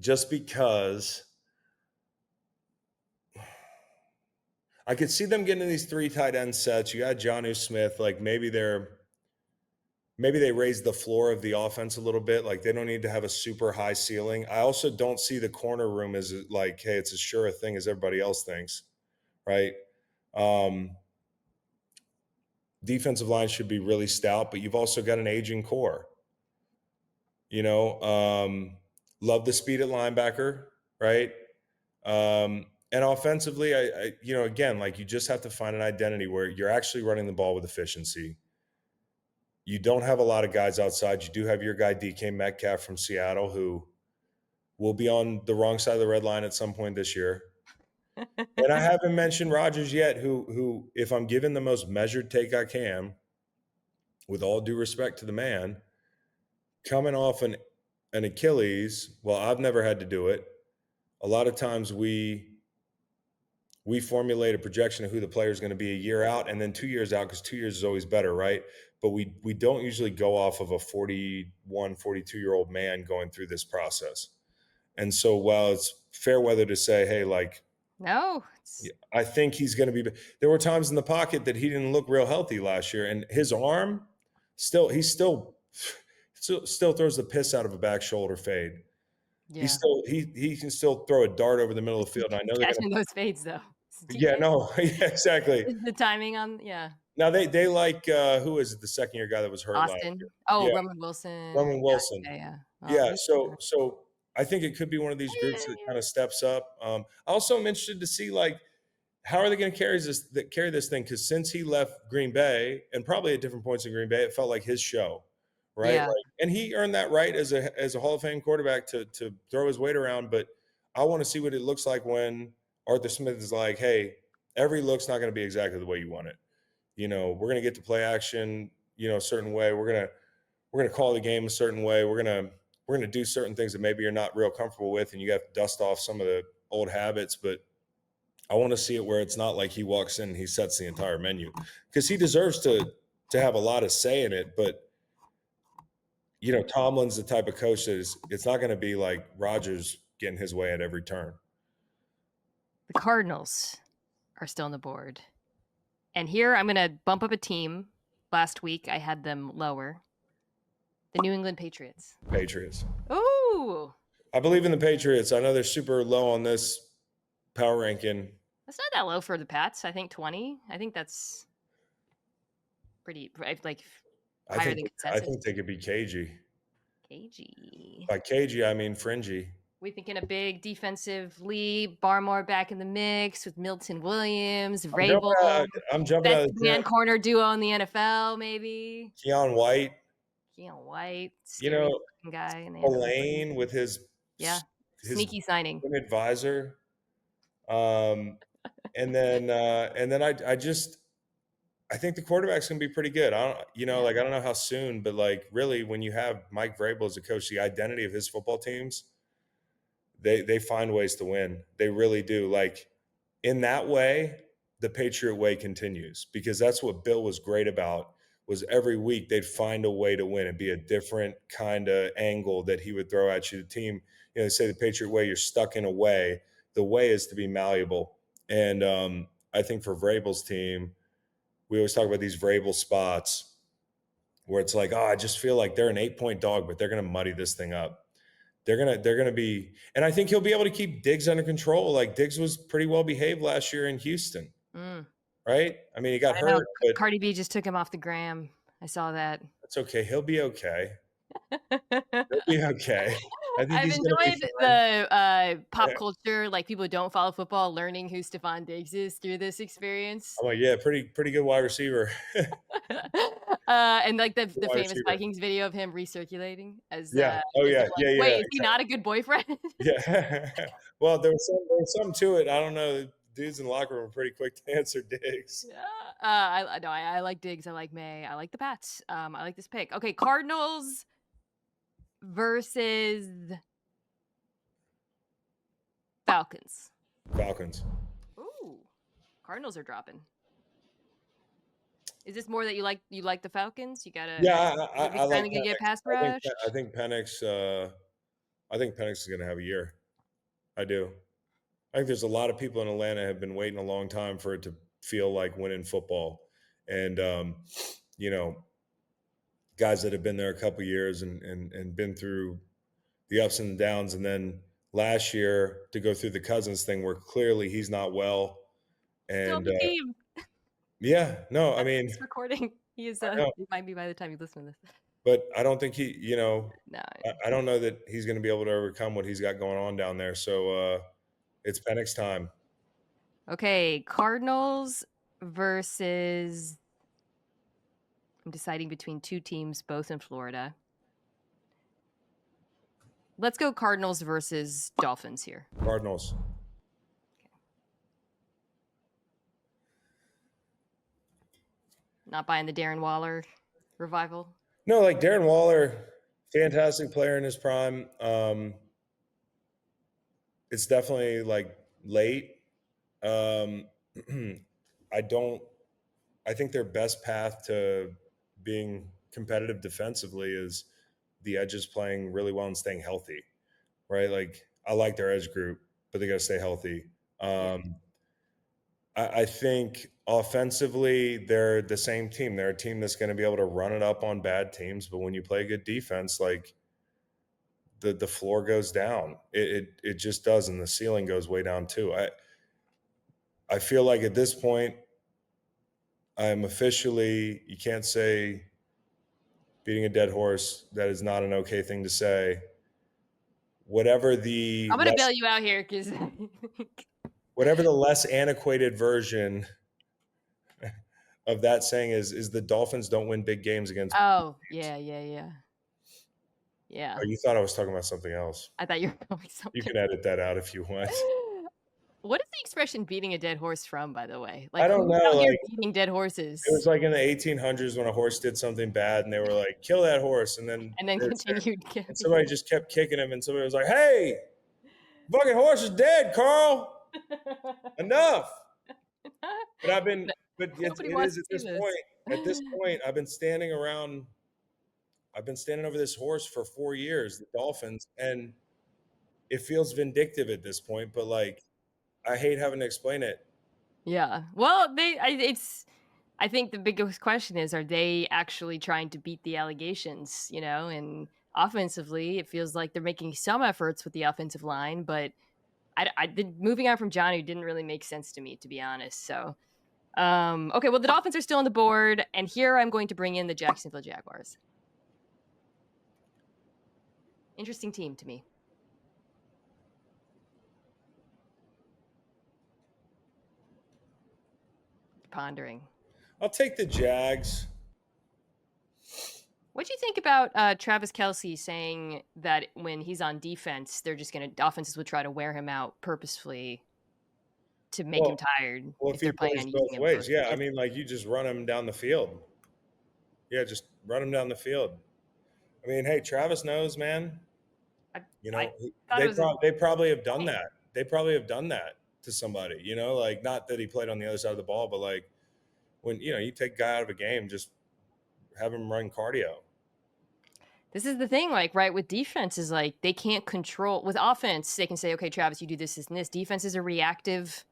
just because I could see them getting these 3 tight end sets. You got Jonnu Smith, like maybe they raise the floor of the offense a little bit. Like they don't need to have a super high ceiling. I also don't see the corner room as like, hey, it's as sure a thing as everybody else thinks, right? Defensive line should be really stout, but you've also got an aging core. Love the speed at linebacker, right? And offensively, again, like you just have to find an identity where you're actually running the ball with efficiency. You don't have a lot of guys outside. You do have your guy DK Metcalf from Seattle, who will be on the wrong side of the red line at some point this year. And I haven't mentioned Rodgers yet, who, if I'm giving the most measured take I can, with all due respect to the man, coming off an Achilles, well, I've never had to do it. A lot of times we formulate a projection of who the player is going to be a year out and then 2 years out, because 2 years is always better, right? But we don't usually go off of a 41, 42-year-old man going through this process. And so while it's fair weather to say, hey, like, no, I think he's going to be. There were times in the pocket that he didn't look real healthy last year, and his arm he still throws the piss out of a back shoulder fade. yeah. He can still throw a dart over the middle of the field. And I know they're catching those fades though. Yeah, no, yeah, exactly. The timing on, yeah. Now they like who is it? The second year guy that was hurt last Austin. year. Oh, Yeah, Roman Wilson. Roman Wilson. Yeah. Yeah, so I think it could be one of these groups that kind of steps up. Also, I'm interested to see like how are they going to carry this thing? Because since he left Green Bay, and probably at different points in Green Bay, it felt like his show, right? Yeah. Like, and he earned that right as a Hall of Fame quarterback to throw his weight around. But I want to see what it looks like when Arthur Smith is like, hey, every look's not going to be exactly the way you want it. We're going to get to play action, a certain way. We're going to call the game a certain way. We're going to do certain things that maybe you're not real comfortable with, and you have to dust off some of the old habits. But I want to see it where it's not like he walks in and he sets the entire menu, because he deserves to have a lot of say in it. But Tomlin's the type of coach that it's not going to be like Rodgers getting his way at every turn. The Cardinals are still on the board. And here I'm going to bump up a team. Last week I had them lower. The New England Patriots. Ooh. I believe in the Patriots. I know they're super low on this power ranking. That's not that low for the Pats. I think 20. I think that's pretty, like, higher than consensus. I think they could be cagey. Cagey. By cagey, I mean fringy. We thinking a big defensive lead, Barmore back in the mix with Milton Williams, Rabel. I'm jumping out of the man corner duo in the NFL, maybe. Keon White, guy in the Elaine with his sneaky signing advisor. And then I think the quarterback's gonna be pretty good. I don't know how soon, but like really when you have Mike Vrabel as a coach, the identity of his football teams, they find ways to win. They really do. Like in that way, the Patriot way continues, because that's what Bill was great about, was every week they'd find a way to win and be a different kind of angle that he would throw at you. The team, they say the Patriot way, you're stuck in a way. The way is to be malleable. And I think for Vrabel's team, we always talk about these Vrabel spots where it's like, I just feel like they're an 8-point dog, but they're going to muddy this thing up. They're gonna be, and I think he'll be able to keep Diggs under control. Like Diggs was pretty well behaved last year in Houston, right? I mean, he got hurt, but Cardi B just took him off the gram. I saw that. That's okay. He'll be okay. He'll be okay. I've enjoyed the pop culture, like people who don't follow football, learning who Stephon Diggs is through this experience. I'm like, yeah, pretty good wide receiver. And like the famous Vikings video of him recirculating as wait, is he not a good boyfriend? Yeah. Well, there was some to it. I don't know. dudes in the locker room are pretty quick to answer Diggs. Yeah. I like Diggs. I like May. I like the Pats. I like this pick. Okay, Cardinals versus Falcons. Falcons. Ooh, Cardinals are dropping. Is this more that you like the Falcons? You gotta Yeah, are they I like finally gonna get Penix. pass I rushed? think Penix. I think Penix is going to have a year. I do. I think there's a lot of people in Atlanta have been waiting a long time for it to feel like winning football, and you know, guys that have been there a couple years and been through the ups and downs, and then last year to go through the Cousins thing where clearly he's not well, Still on and the team yeah, no, I as of mean, this recording. He is. I know, It might be by the time you listen to this. but I don't think he, No. I don't know that he's going to be able to overcome what he's got going on down there. So it's Penix time. Okay, Cardinals versus. I'm deciding between two teams, both in Florida. Let's go Cardinals versus Dolphins here. Cardinals. Not buying the Darren Waller revival. No, like Darren Waller, fantastic player in his prime. It's definitely like late. Um, I don't. I think their best path to being competitive defensively is the edges playing really well and staying healthy, right? Like I like their edge group, but they got to stay healthy. Yeah. I think offensively, they're the same team. They're a team that's going to be able to run it up on bad teams, but when you play good defense, like the floor goes down. It just does, and the ceiling goes way down too. I feel like at this point, I'm officially, you can't say beating a dead horse. That is not an okay thing to say. Whatever the I'm gonna bail you out here because whatever the less antiquated version of that saying is the Dolphins don't win big games against oh teams. yeah. Oh, you thought I was talking about something else. I thought you were going You something. can edit that out if you want. What is the expression "beating a dead horse" from, by the way? I Like, don't who's know. out here Like beating dead it was horses like in the 1800s when a horse did something bad, and they were like, "Kill that horse," and then and then continued? and somebody just kept kicking him, and somebody was like, "Hey, fucking horse is dead, Carl. Enough." But Nobody it wants is to at see this this. point. At this point, I've been standing over this horse for 4 years, the Dolphins, and it feels vindictive at this point. But like, I hate having to explain it. Yeah. Well, I think the biggest question is, are they actually trying to beat the allegations? And offensively, it feels like they're making some efforts with the offensive line, but moving on from Johnny didn't really make sense to me, to be honest. So, okay, well, the Dolphins are still on the board, and here I'm going to bring in the Jacksonville Jaguars. Interesting team to me. Pondering. I'll take the Jags. What do you think about Travis Kelce saying that when he's on defense, offenses would try to wear him out purposefully to make him Well, tired well, if if he they're planning plays on both using him ways, for yeah. I like, mean, like you just run him down the field. Yeah, just run him down the field. I mean, hey, Travis knows, man. I, You I know, thought it was a they probably have done point. that. They probably have done that to somebody. Like not that he played on the other side of the ball, but like when you take a guy out of a game, just have him run cardio. This is the thing, like, right, with defense is like they can't control. With offense, they can say, okay, Travis, you do this and this. Defense is a reactive.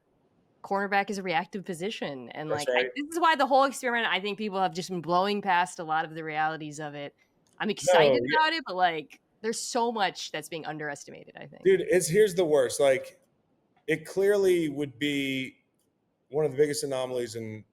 Cornerback is a reactive position, and That's like right. this is why the whole experiment. I think people have just been blowing past a lot of the realities of it. I'm No, excited about it, but like, there's so much that's being underestimated. I think. dude, here's the worst. Like, it clearly would be one of the biggest anomalies in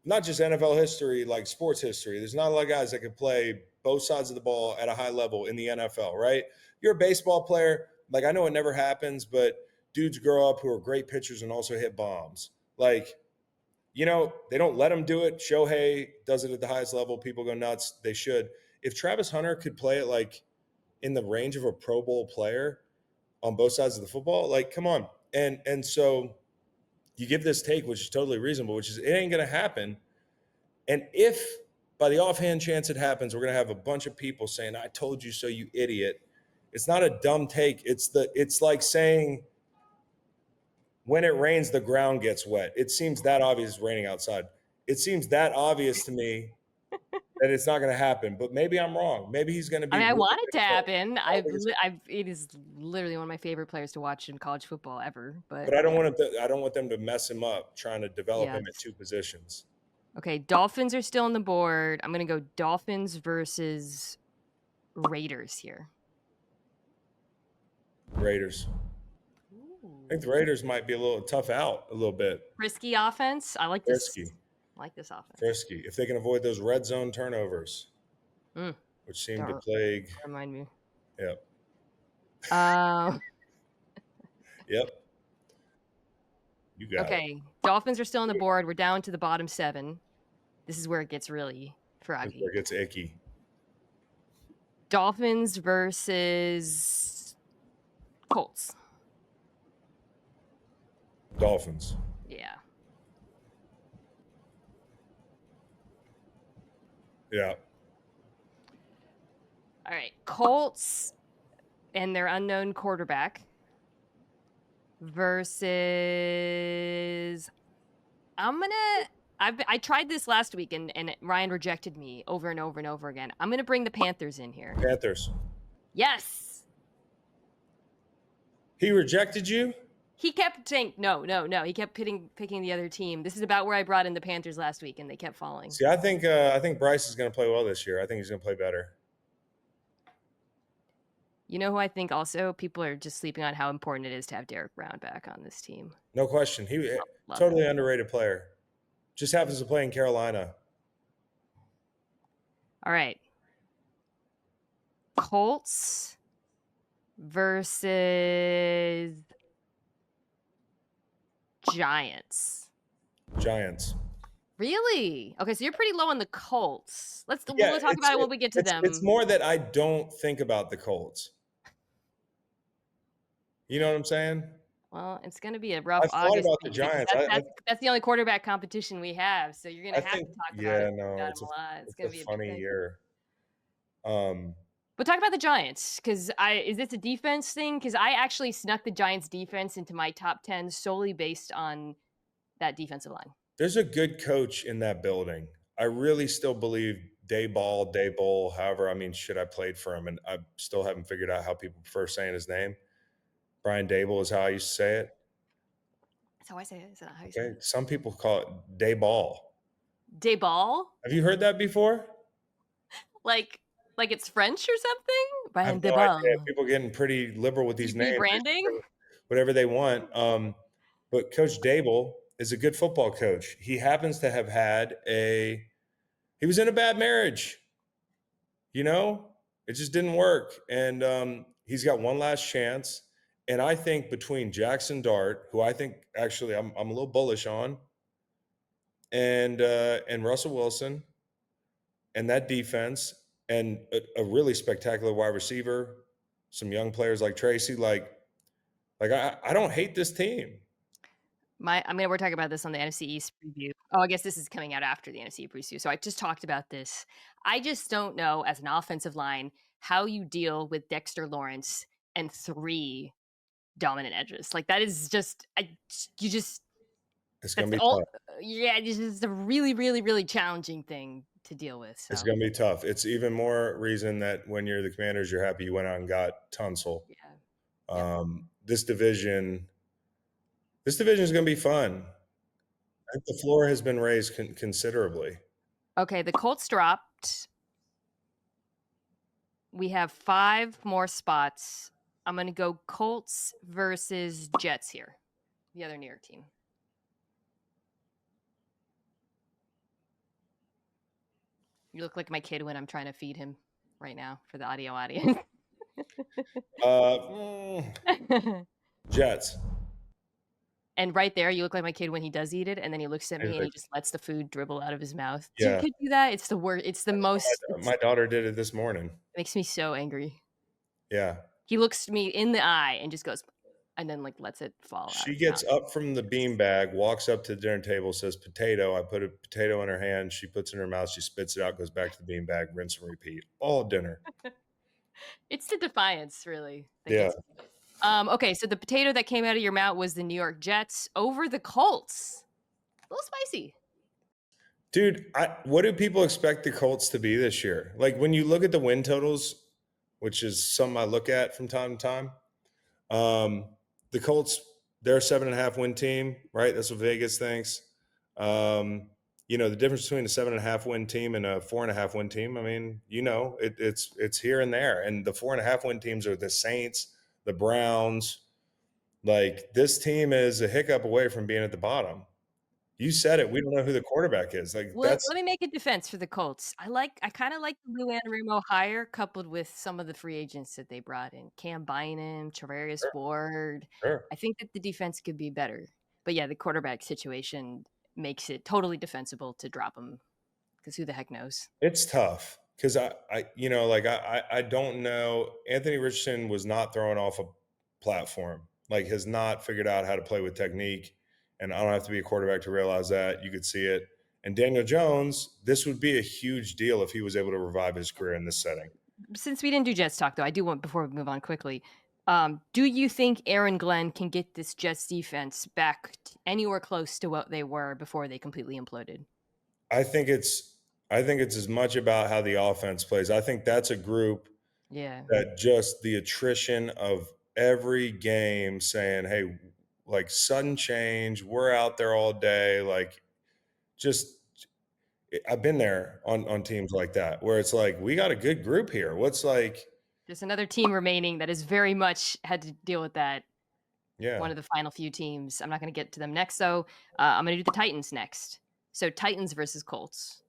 not just NFL history, like sports history. There's not a lot of guys that could play both sides of the ball at a high level in the NFL, right? You're a baseball player. Like, I know it never happens, but dudes grow up who are great pitchers and also hit bombs. Like, they don't let him do it. Shohei does it at the highest level. People go nuts. They should. If Travis Hunter could play it like in the range of a Pro Bowl player on both sides of the football, like, come on. And so you give this take, which is totally reasonable, which is it ain't going to happen. And if by the offhand chance it happens, we're going to have a bunch of people saying, I told you so, you idiot. It's not a dumb take. It's like saying when it rains, the ground gets wet. It seems that obvious it's raining outside. It seems that obvious to me that it's not going to happen, but maybe I'm wrong. Maybe he's going to I be mean, I really want it to good. happen. I don't think it's- It is literally one of my favorite players to watch in college football ever. But But I don't yeah, want them to mess him up trying to develop him at yes. two positions. Okay, Dolphins are still on the board. I'm gonna go Dolphins versus Raiders here. Raiders. I think the Raiders might be a little tough out a little bit. Risky offense. I like this. Frisky. I like this offense. Frisky. If they can avoid those red zone turnovers, which seem to Don't plague. remind me. Yep. Uh, Yep. You got it. okay, Dolphins are still on the board. We're down to the bottom 7. This is where it gets really That's froggy. where it gets icky. Dolphins versus Colts. Dolphins. Yeah. Yeah. All right, Colts and their unknown quarterback versus I tried this last week and Ryan rejected me over and over and over again. I'm gonna bring the Panthers in here. Panthers. Yes. He rejected you? He kept saying no. He kept picking the other team. This is about where I brought in the Panthers last week and they kept falling. See, I think Bryce is going to play well this year. I think he's going to play better. You know who I think also people are just sleeping on how important it is to have Derek Brown back on this team. No question. He Love totally him. underrated player. Just happens to play in Carolina. All right. Colts versus Giants. Giants. Really? Okay, so you're pretty low on the Colts. We'll talk about it when we get to them. It's more that I don't think about the Colts. You know what I'm saying? Well, it's going to be a rough I've thought August. about the Giants. That's the only quarterback competition we have, so you're going to have to talk about it. No, it's going to be a funny big thing. year. But talk about the Giants, because is this a defense thing? Because I actually snuck the Giants defense into my top 10 solely based on that defensive line. There's a good coach in that building. I really still believe Daboll, however, I mean, shit, I played for him, and I still haven't figured out how people prefer saying his name. Brian Daboll is how I used to say it. That's how I say it. Is that how you say it? Some people call it Dayball. Dayball? Have you heard that before? Like it's French or something? Brian Dayball. No idea. People getting pretty liberal with these names. Branding? Whatever they want. But Coach Daboll is a good football coach. He happens to have had he was in a bad marriage. You know, it just didn't work. And he's got one last chance. And I think between Jackson Dart, who I think actually I'm a little bullish on, and Russell Wilson, and that defense, and a really spectacular wide receiver, some young players like Tracy, I don't hate this team. We're talking about this on the NFC East preview. Oh, I guess this is coming out after the NFC preview. So I just talked about this. I just don't know, as an offensive line, how you deal with Dexter Lawrence and 3 dominant edges. Like, that is just it's gonna be tough. Yeah, this is a really, really, really challenging thing to deal with. So. It's gonna be tough. It's even more reason that when you're the Commanders, you're happy you went out and got Tunsil. Yeah. This division is gonna be fun. I think the floor has been raised considerably. Okay, the Colts dropped. We have 5 more spots. I'm going to go Colts versus Jets here, the other New York team. You look like my kid when I'm trying to feed him right now for the audio audience. Jets. And right there, you look like my kid when he does eat it, and then he looks at me and he just lets the food dribble out of his mouth. Yeah. Do your kid do that? It's the worst. It's the most. My daughter did it this morning. It makes me so angry. Yeah. He looks me in the eye and just goes, and then like lets it fall out She of gets bounds. up from the beanbag, walks up to the dinner table, says potato. I put a potato in her hand. She puts it in her mouth. She spits it out, goes back to the beanbag, rinse and repeat all dinner. It's the defiance, really, that Yeah. gets me. Okay, so the potato that came out of your mouth was the New York Jets over the Colts. A little spicy. Dude, what do people expect the Colts to be this year? Like when you look at the win totals, which is something I look at from time to time, the Colts, they're a 7.5 win team, right? That's what Vegas thinks. The difference between a 7.5 win team and a 4.5 win team. I mean, it's here and there. And the 4.5 win teams are the Saints, the Browns. Like this team is a hiccup away from being at the bottom. You said it. We don't know who the quarterback is. Like Well, that's let me make a defense for the Colts. I kinda like the Lou Anarumo hire coupled with some of the free agents that they brought in. Cam Bynum, Charvarius sure, Ward. sure. I think that the defense could be better. But yeah, the quarterback situation makes it totally defensible to drop him because who the heck knows? It's tough because I don't know. Anthony Richardson was not throwing off a platform, like has not figured out how to play with technique. And I don't have to be a quarterback to realize that. You could see it. And Daniel Jones, this would be a huge deal if he was able to revive his career in this setting. Since we didn't do Jets talk though, I do want before we move on quickly. Do you think Aaron Glenn can get this Jets defense back anywhere close to what they were before they completely imploded? I think it's I think it's as much about how the offense plays. I think that's a group Yeah. that just the attrition of every game saying, hey, like sudden change, we're out there all day. Like just I've been there on teams like that where it's like, we got a good group here. What's like, There's another team remaining that has very much had to deal with that. yeah, One of the final few teams. I'm not going to get to them next. So I'm going to do the Titans next. So Titans versus Colts.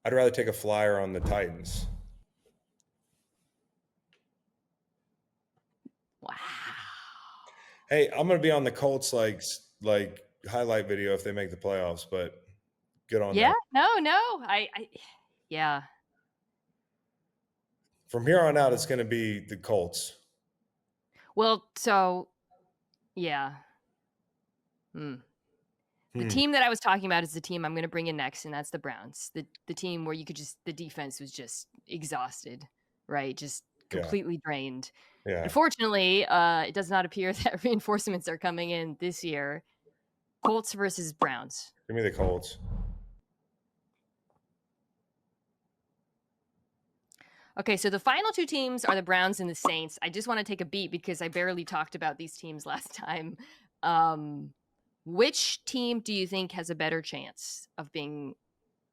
I'd rather take a flyer on the Titans. Wow. Hey, I'm gonna be on the Colts like highlight video if they make the playoffs, but good on Yeah. them. No. Yeah. From here on out, it's gonna be the Colts. Well, so yeah. Hmm. The Hmm. team that I was talking about is the team I'm going to bring in next, and that's the Browns. The team where you could just the defense was just exhausted, right? Just Yeah, completely drained. yeah. Unfortunately, it does not appear that reinforcements are coming in this year. Colts versus Browns. Give me the Colts. Okay, so the final two teams are the Browns and the Saints. I just want to take a beat because I barely talked about these teams last time. Which team do you think has a better chance of being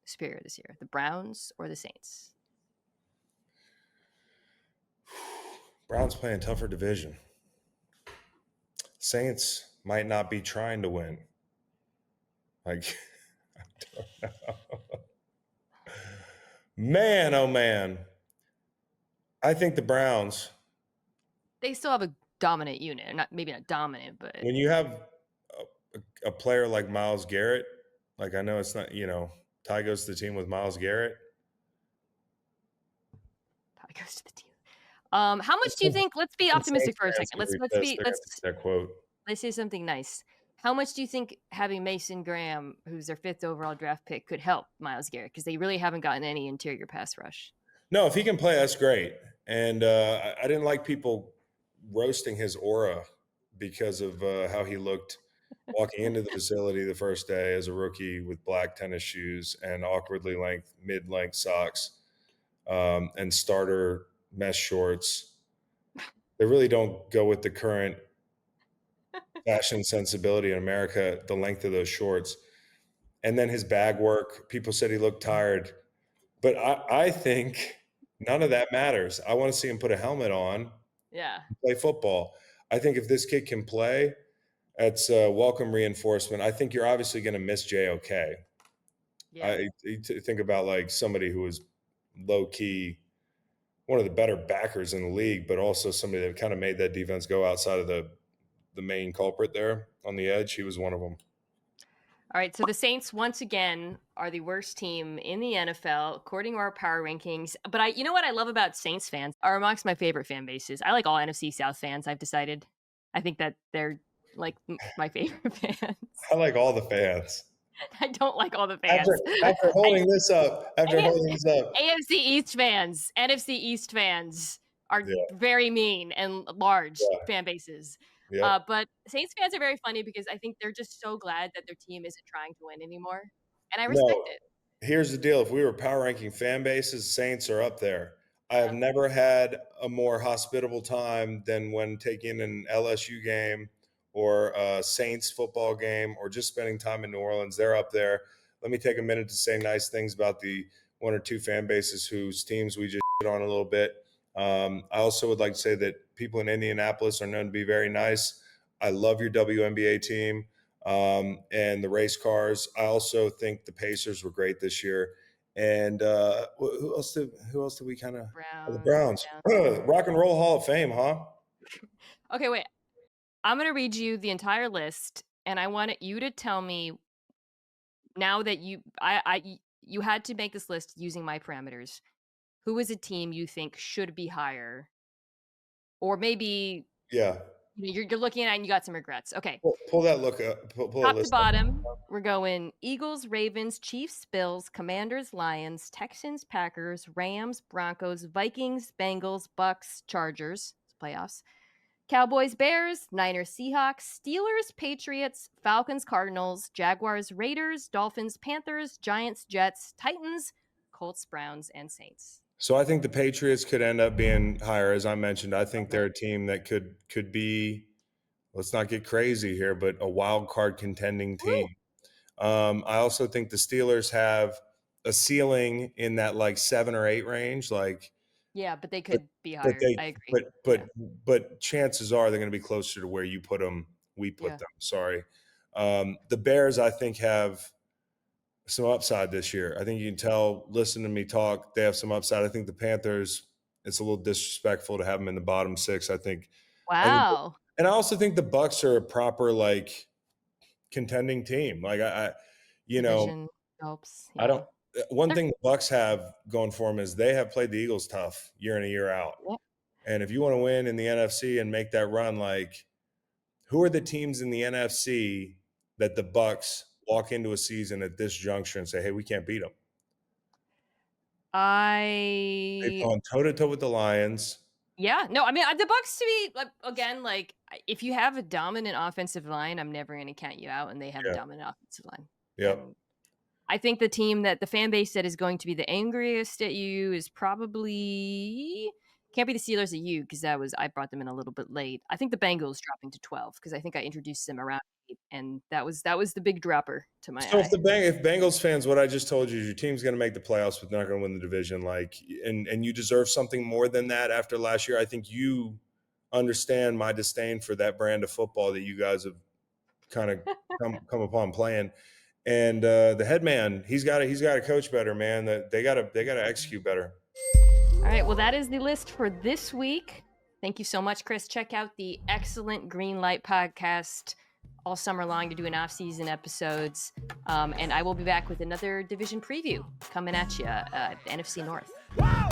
superior this year, the Browns or the Saints? Browns playing tougher division. Saints might not be trying to win. Like, I don't know. Man, oh man. I think the Browns, They still have a dominant unit, not maybe not dominant, but when you have a player like Miles Garrett, like I know it's not, Ty goes to the team with Miles Garrett. probably goes to the team. How much do you think? Let's be Some optimistic Saints for a fans second. gonna be pissed. They're Let's gonna see that quote. let's say something nice. How much do you think having Mason Graham, who's their 5th overall draft pick, could help Miles Garrett? Because they really haven't gotten any interior pass rush. No, if he can play, that's great. And I didn't like people roasting his aura because of how he looked walking into the facility the first day as a rookie with black tennis shoes and awkwardly mid-length socks, and starter mesh shorts. They really don't go with the current fashion sensibility in America, the length of those shorts. And then his bag work, people said he looked tired. But I think none of that matters. I want to see him put a helmet on, Yeah. play football. I think if this kid can play, that's welcome reinforcement. I think you're obviously going to miss JOK. Yeah. Think about like somebody who was low key, one of the better backers in the league, but also somebody that kind of made that defense go outside of the main culprit there on the edge. He was one of them. All right, so the Saints once again are the worst team in the NFL according to our power rankings. But you know what I love about Saints fans are amongst my favorite fan bases. I like all NFC South fans. I've decided. I think that they're like my favorite fans. I like all the fans. I don't like all the After fans. after holding this up, after holding this up. AFC East fans, NFC East fans are Yeah, very mean and large yeah, fan bases. yep. But Saints fans are very funny because I think they're just so glad that their team isn't trying to win anymore, and I respect No, it. here's the deal. If we were power ranking fan bases, Saints are up there. I have Yeah. never had a more hospitable time than when taking an LSU game or a Saints football game or just spending time in New Orleans. They're up there. Let me take a minute to say nice things about the one or two fan bases whose teams we just shit on a little bit. I also would like to say that people in Indianapolis are known to be very nice. I love your WNBA team and the race cars. I also think the Pacers were great this year. And who else did we kind of the Browns. Browns? Rock and Roll Hall of Fame, huh? Okay, wait. I'm gonna read you the entire list, and I want you to tell me now that you had to make this list using my parameters. Who is a team you think should be higher, or maybe Yeah. you're looking at it and you got some regrets? Okay, Pull that look up. Pull that top to list up. bottom, we're going Eagles, Ravens, Chiefs, Bills, Commanders, Lions, Texans, Packers, Rams, Broncos, Vikings, Bengals, Bucks, Chargers, playoffs, Cowboys, Bears, Niners, Seahawks, Steelers, Patriots, Falcons, Cardinals, Jaguars, Raiders, Dolphins, Panthers, Giants, Jets, Titans, Colts, Browns, and Saints. So I think the Patriots could end up being higher, as I mentioned. I think Okay. they're a team that could be. Let's not get crazy here, but a wild card contending team. I also think the Steelers have a ceiling in that like 7 or 8 range. Like, Yeah, but they but could be but higher. they I agree. but Yeah. but but chances are they're going to be closer to where you put them. We put Yeah. them. Sorry. The Bears, I think, have some upside this year. I think you can tell. Listen to me talk. They have some upside. I think the Panthers. It's a little disrespectful to have them in the bottom 6. I think, Wow. and I also think the Bucks are a proper like contending team. Like you know, Division helps. I Yeah. don't. One thing the Bucks have going for them is they have played the Eagles tough year in and year out. Yep. And if you want to win in the NFC and make that run, like who are the teams in the NFC that the Bucks walk into a season at this juncture and say, "Hey, we can't beat them"? They've I gone toe to toe with the Lions. Yeah, no, I mean the Bucks to me like, again, like if you have a dominant offensive line, I'm never going to count you out, and they have a Yeah. dominant offensive line. Yep. And I think the team that the fan base that is going to be the angriest at you is probably can't be the Steelers at you because I brought them in a little bit late. I think the Bengals dropping to 12 because I think I introduced them around 8, and that was the big dropper to my So eye. if Bengals fans, what I just told you, your team's going to make the playoffs, but not going to win the division, like, and you deserve something more than that after last year. I think you understand my disdain for that brand of football that you guys have kind of come upon playing. And the head man, he's got to coach better, man. That they got to execute better. All right, well, that is the list for this week. Thank you so much, Chris. Check out the excellent Green Light podcast all summer long to do an off-season episodes. And I will be back with another division preview coming at you, NFC North. Wow!